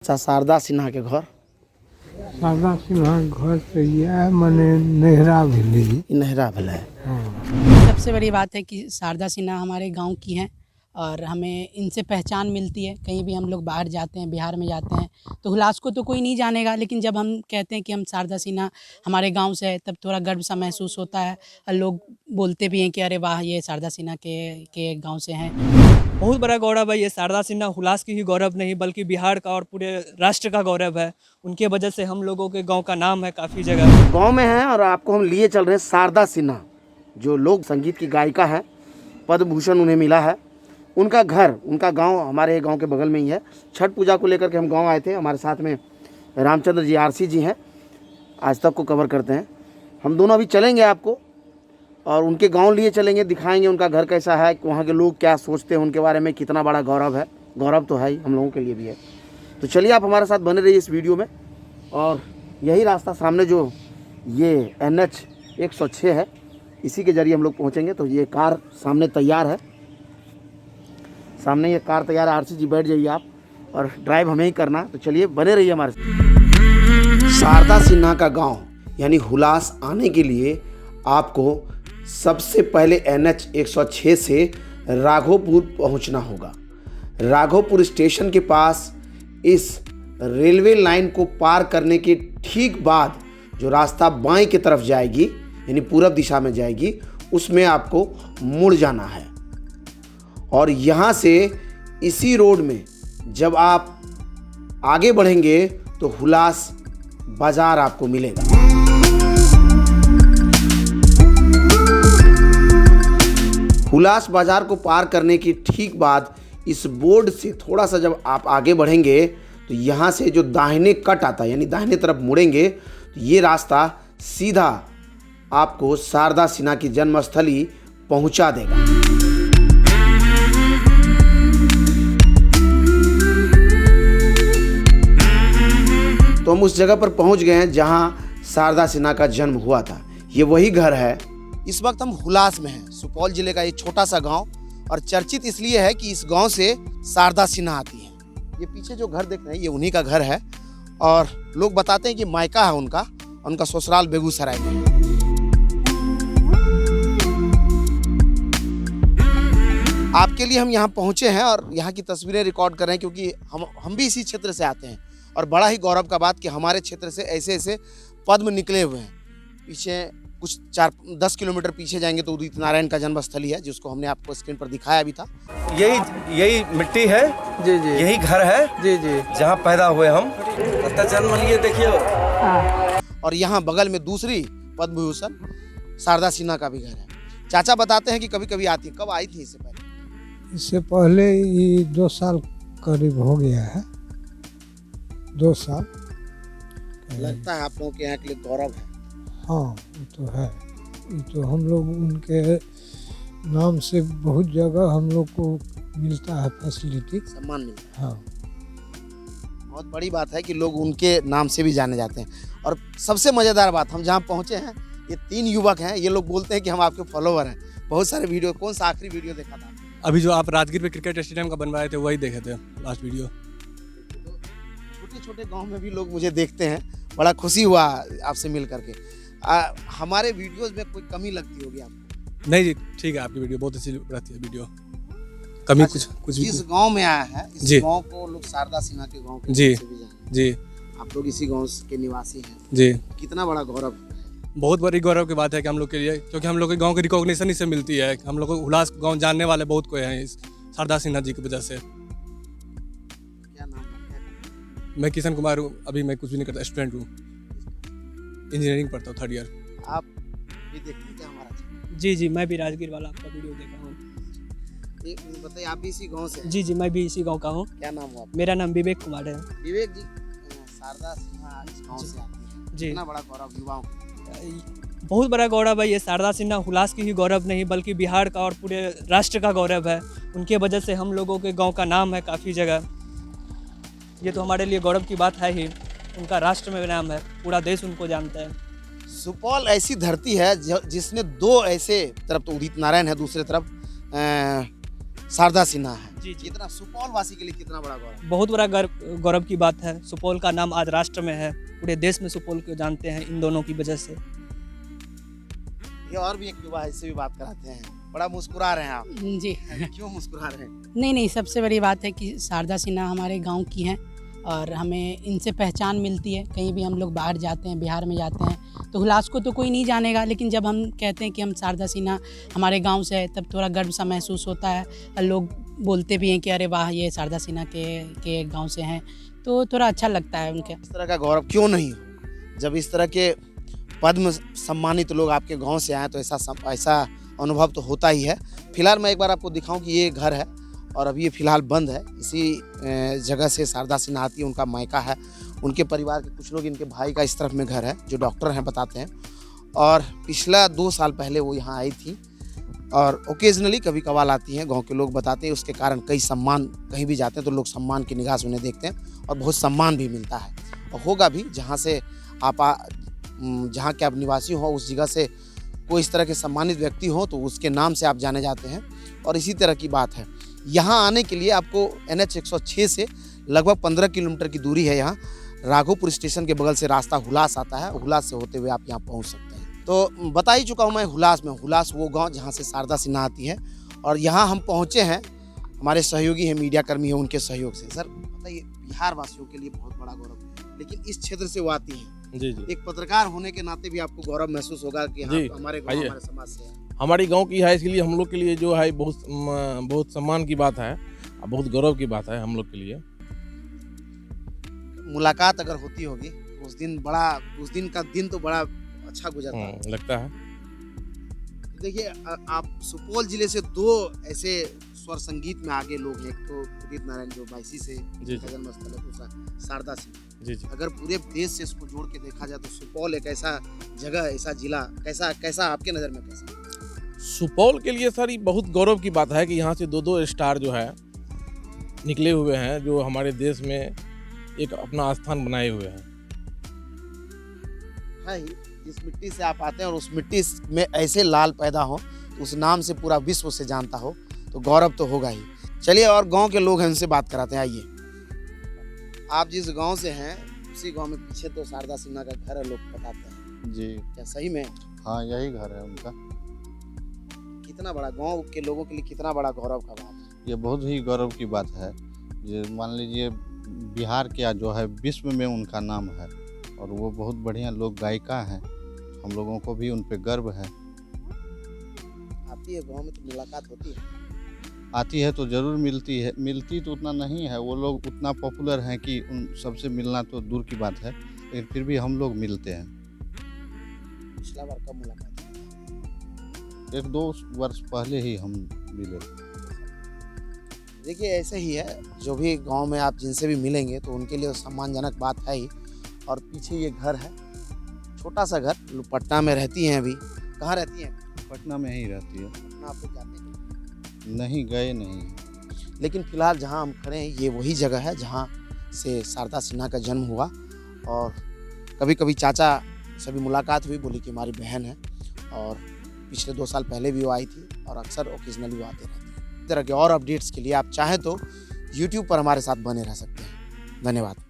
अच्छा, शारदा सिन्हा के घर शारदा सिन्हा घर से यह मने नेहरा भेली। नहरा भला है। सबसे बड़ी बात है कि शारदा सिन्हा हमारे गांव की हैं और हमें इनसे पहचान मिलती है। कहीं भी हम लोग बाहर जाते हैं, बिहार में जाते हैं तो हुलास को तो कोई नहीं जानेगा, लेकिन जब हम कहते हैं कि हम शारदा सिन्हा हमारे गांव से है तब थोड़ा गर्व सा महसूस होता है और लोग बोलते भी हैं कि अरे वाह, ये शारदा सिन्हा के गांव से हैं। बहुत बड़ा गौरव है ये। शारदा सिन्हा हुलास की ही गौरव नहीं बल्कि बिहार का और पूरे राष्ट्र का गौरव है। उनके वजह से हम लोगों के गांव का नाम है काफ़ी जगह। गांव में है और आपको हम लिए चल रहे हैं शारदा सिन्हा, जो लोक संगीत की गायिका है। पद्म भूषण उन्हें मिला है। उनका घर, उनका गांव हमारे गांव के बगल में ही है। छठ पूजा को लेकर के हम गांव आए थे। हमारे साथ में रामचंद्र जी आरसी जी हैं, आज तक को कवर करते हैं। हम दोनों अभी चलेंगे आपको और उनके गांव लिए चलेंगे, दिखाएंगे उनका घर कैसा है, वहाँ के लोग क्या सोचते हैं उनके बारे में, कितना बड़ा गौरव है। गौरव तो है ही, हम लोगों के लिए भी है। तो चलिए आप हमारे साथ बने रहिए इस वीडियो में। और यही रास्ता सामने जो ये NH 106 है, इसी के जरिए हम लोग पहुँचेंगे। तो ये कार सामने तैयार है, सामने ये कार तैयार है। आरसी जी बैठ जाइए आप, और ड्राइव हमें ही करना। तो चलिए बने रहिए हमारे साथ। शारदा सिन्हा का गांव यानी हुलास आने के लिए आपको सबसे पहले NH 106 से राघोपुर पहुंचना होगा। राघोपुर स्टेशन के पास इस रेलवे लाइन को पार करने के ठीक बाद जो रास्ता बाएं की तरफ जाएगी यानी पूरब दिशा में जाएगी, उसमें आपको मुड़ जाना है। और यहाँ से इसी रोड में जब आप आगे बढ़ेंगे तो हुलास बाजार आपको मिलेगा। हुलास बाजार को पार करने के ठीक बाद इस बोर्ड से थोड़ा सा जब आप आगे बढ़ेंगे तो यहाँ से जो दाहिने कट आता है यानी दाहिने तरफ मुड़ेंगे तो ये रास्ता सीधा आपको शारदा सिन्हा की जन्मस्थली पहुँचा देगा। तो हम उस जगह पर पहुँच गए हैं जहाँ शारदा सिन्हा का जन्म हुआ था। ये वही घर है। इस वक्त हम हुलास में हैं, सुपौल जिले का ये छोटा सा गांव, और चर्चित इसलिए है कि इस गांव से शारदा सिन्हा आती है। ये पीछे जो घर देख रहे हैं ये उन्हीं का घर है, और लोग बताते हैं कि मायका है उनका ससुराल बेगूसराय में है। आपके लिए हम यहाँ पहुँचे हैं और यहाँ की तस्वीरें रिकॉर्ड कर रहे हैं, क्योंकि हम भी इसी क्षेत्र से आते हैं। और बड़ा ही गौरव का बात कि हमारे क्षेत्र से ऐसे ऐसे पद्म निकले हुए हैं। पीछे कुछ 4-10 किलोमीटर पीछे जाएंगे तो उदित नारायण का जन्मस्थली है, जिसको हमने आपको स्क्रीन पर दिखाया भी था। यही मिट्टी है जी, यही घर है जी, जहाँ पैदा हुए हम, जन्म लिए देखिए। और यहाँ बगल में दूसरी पद्म भूषण शारदा सिन्हा का भी घर है। चाचा बताते हैं कि कभी कभी आती। कब आई थी इससे पहले? इससे पहले ये 2 साल करीब हो गया है, 2 साल। लगता है आप लोगों के यहाँ के लिए गौरव है। हाँ, वो तो है। ये तो हम लोग उनके नाम से बहुत जगह हम लोग को मिलता है फैसिलिटी, सम्मान मिलता है। हाँ, बहुत बड़ी बात है कि लोग उनके नाम से भी जाने जाते हैं। और सबसे मज़ेदार बात, हम जहाँ पहुँचे हैं ये 3 युवक हैं। ये लोग बोलते हैं कि हम आपके फॉलोवर हैं। बहुत सारे वीडियो, कौन सा आखिरी वीडियो देखा था? अभी जो आप राजगीर में क्रिकेट स्टेडियम का बनवाए थे वही देखे थे लास्ट वीडियो। छोटे छोटे गांव में भी लोग मुझे देखते हैं, बड़ा खुशी हुआ आपसे मिल करके। हमारे वीडियोस में कोई कमी लगती होगी आपको? नहीं जी, ठीक है, आपकी वीडियो बहुत अच्छी रहती है। वीडियो कमी कुछ जिस गांव में आया है, इस गांव को लोग शारदा सिन्हा के गांव के जी नाम से भी जानते हैं। जी, आप लोग इसी गांव के निवासी हैं जी। कितना बड़ा गौरव है। बहुत बड़ी गौरव की बात है कि हम लोग के लिए, क्योंकि हम लोग के गांव की रिकॉग्निशन इससे मिलती है। हम लोग को हुलास गांव जानने वाले बहुत कोई हैं इस शारदा सिन्हा जी की वजह से। क्या नाम है? मैं किशन कुमार हूँ। अभी मैं कुछ भी नहीं करता, स्टूडेंट हूँ, इंजीनियरिंग पढ़ता हूँ, 3rd ईयर। आप भी देखते हैं क्या हमारा चैनल? जी, मैं भी राजगीर वाला आपका वीडियो देखा हूँ। बताइए, आप भी इसी गांव से हैं? जी, मैं भी इसी गांव का हूँ। क्या नाम हुआ? मेरा नाम विवेक कुमार है। विवेक जी, शारदा सिन्हा इस गांव से आती है, जी। कितना बड़ा गौरव युवाओं को। बहुत बड़ा गौरव है ये। शारदा सिन्हा हुलास की ही गौरव नहीं बल्कि बिहार का और पूरे राष्ट्र का गौरव है। उनके वजह से हम लोगों के गांव का नाम है काफ़ी जगह। ये तो हमारे लिए गौरव की बात है ही। उनका राष्ट्र में नाम है, पूरा देश उनको जानता है। सुपौल ऐसी धरती है जिसने 2 ऐसे, तरफ तो उदित नारायण है, दूसरे तरफ शारदा सिन्हा है। जी जी। कितना सुपौल वासी के लिए कितना बड़ा गौरव। बहुत बड़ा गौरव की बात है। सुपौल का नाम आज राष्ट्र में है, पूरे देश में सुपौल को जानते हैं इन दोनों की वजह से। ये और भी एक युवा है, इससे भी बात कराते हैं। बड़ा मुस्कुरा रहे हैं आप, जी क्यों मुस्कुरा रहे हैं? नहीं, सबसे बड़ी बात है कि शारदा सिन्हा हमारे गांव की हैं और हमें इनसे पहचान मिलती है। कहीं भी हम लोग बाहर जाते हैं, बिहार में जाते हैं, तो हुलास को तो कोई नहीं जानेगा, लेकिन जब हम कहते हैं कि हम शारदा सिन्हा हमारे गांव से है, तब थोड़ा गर्व सा महसूस होता है। और लोग बोलते भी हैं कि अरे वाह, ये शारदा सिन्हा के गांव से हैं, तो थोड़ा अच्छा लगता है उनके। इस तरह का गौरव क्यों नहीं हो? जब इस तरह के पद्म सम्मानित लोग आपके गांव से आए तो ऐसा अनुभव तो होता ही है। फिलहाल मैं एक बार आपको दिखाऊं कि ये घर है और अभी ये फिलहाल बंद है। इसी जगह से शारदा सिन्हा आती है, उनका मायका है। उनके परिवार के कुछ लोग, इनके भाई का इस तरफ में घर है जो डॉक्टर हैं, बताते हैं। और पिछला 2 साल पहले वो यहाँ आई थी और ओकेजनली कभी कभार आती हैं। गांव के लोग बताते हैं उसके कारण कई सम्मान, कहीं भी जाते हैं तो लोग सम्मान की निगाह से उन्हें देखते हैं और बहुत सम्मान भी मिलता है और होगा भी। जहाँ के आप निवासी हो, उस जगह से कोई इस तरह के सम्मानित व्यक्ति हो तो उसके नाम से आप जाने जाते हैं। और इसी तरह की बात है, यहाँ आने के लिए आपको NH 106 से लगभग 15 किलोमीटर की दूरी है। यहाँ राघोपुर स्टेशन के बगल से रास्ता हुलास आता है, हुलास से होते हुए आप यहाँ पहुँच सकते हैं। तो बता ही चुका हूँ मैं हुलास में। हुलास वो गांव जहाँ से शारदा सिन्हा आती है और यहाँ हम पहुँचे हैं, हमारे सहयोगी हैं, मीडिया कर्मी हैं, उनके सहयोग से। सर बताइए, बिहार वासियों के लिए बहुत बड़ा गौरव है, लेकिन इस क्षेत्र से वो आती हैं। जी जी। एक पत्रकार होने के नाते भी आपको गौरव महसूस होगा कि हाँ, हमारे गाँव, हमारे समाज से है। हमारी गांव की है, इसलिए हम लोग के लिए जो है बहुत सम्मान की बात है और बहुत गौरव की बात है हम लोग के लिए। मुलाकात अगर होती होगी तो उस दिन का दिन तो बड़ा अच्छा गुजरता है, लगता है। देखिए, आप सुपौल जिले से 2 ऐसे स्वर संगीत में आगे लोग हैं। एक तो उदित नारायण जो बायसी से जन्मस्थल है, दूसरा शारदा सिन्हा। जी जी। अगर पूरे देश से इसको जोड़ के देखा जाए तो सुपौल एक ऐसा जगह, ऐसा जिला कैसा आपके नज़र में कैसा? सुपौल के लिए सर ये बहुत गौरव की बात है कि यहाँ से 2 स्टार जो है निकले हुए हैं, जो हमारे देश में एक अपना स्थान बनाए हुए हैं। है ही, जिस मिट्टी से आप आते हैं और उस मिट्टी में ऐसे लाल पैदा हो, तो उस नाम से पूरा विश्व से जानता हो, तो गौरव तो होगा ही। चलिए, और गांव के लोग हैं, उनसे बात कराते हैं। आइए, आप जिस गांव से हैं उसी गांव में पीछे तो शारदा सिन्हा का घर है, लोग बताते हैं। जी क्या सही में? हाँ, यही घर है उनका। कितना बड़ा गांव के लोगों के लिए कितना बड़ा गौरव का बात है। ये बहुत ही गौरव की बात है। ये मान लीजिए बिहार क्या जो है, विश्व में उनका नाम है और वो बहुत बढ़िया लोग गायिका हैं। हम लोगों को भी उन पे गर्व है। आती है गांव में तो मुलाकात होती है? आती है तो ज़रूर मिलती है। मिलती तो उतना नहीं है, वो लोग उतना पॉपुलर हैं कि उन सबसे मिलना तो दूर की बात है, लेकिन फिर भी हम लोग मिलते हैं। पिछला बार कब मुलाकात? 1-2 वर्ष पहले ही हम मिले। देखिए, ऐसे ही है, जो भी गांव में आप जिनसे भी मिलेंगे तो उनके लिए सम्मानजनक बात है ही। और पीछे ये घर है, छोटा सा घर, पटना में रहती हैं अभी। कहाँ रहती हैं? पटना में ही रहती है। पटना आप लोग जाते हैं? नहीं गए नहीं। लेकिन फिलहाल जहाँ हम खड़े हैं ये वही जगह है जहाँ से शारदा सिन्हा का जन्म हुआ। और कभी कभी चाचा से भी मुलाकात हुई, बोली कि हमारी बहन है। और पिछले 2 साल पहले भी वो आई थी और अक्सर ओकेजनली वो आते रहते हैं। इस तरह के और अपडेट्स के लिए आप चाहें तो YouTube पर हमारे साथ बने रह सकते हैं। धन्यवाद।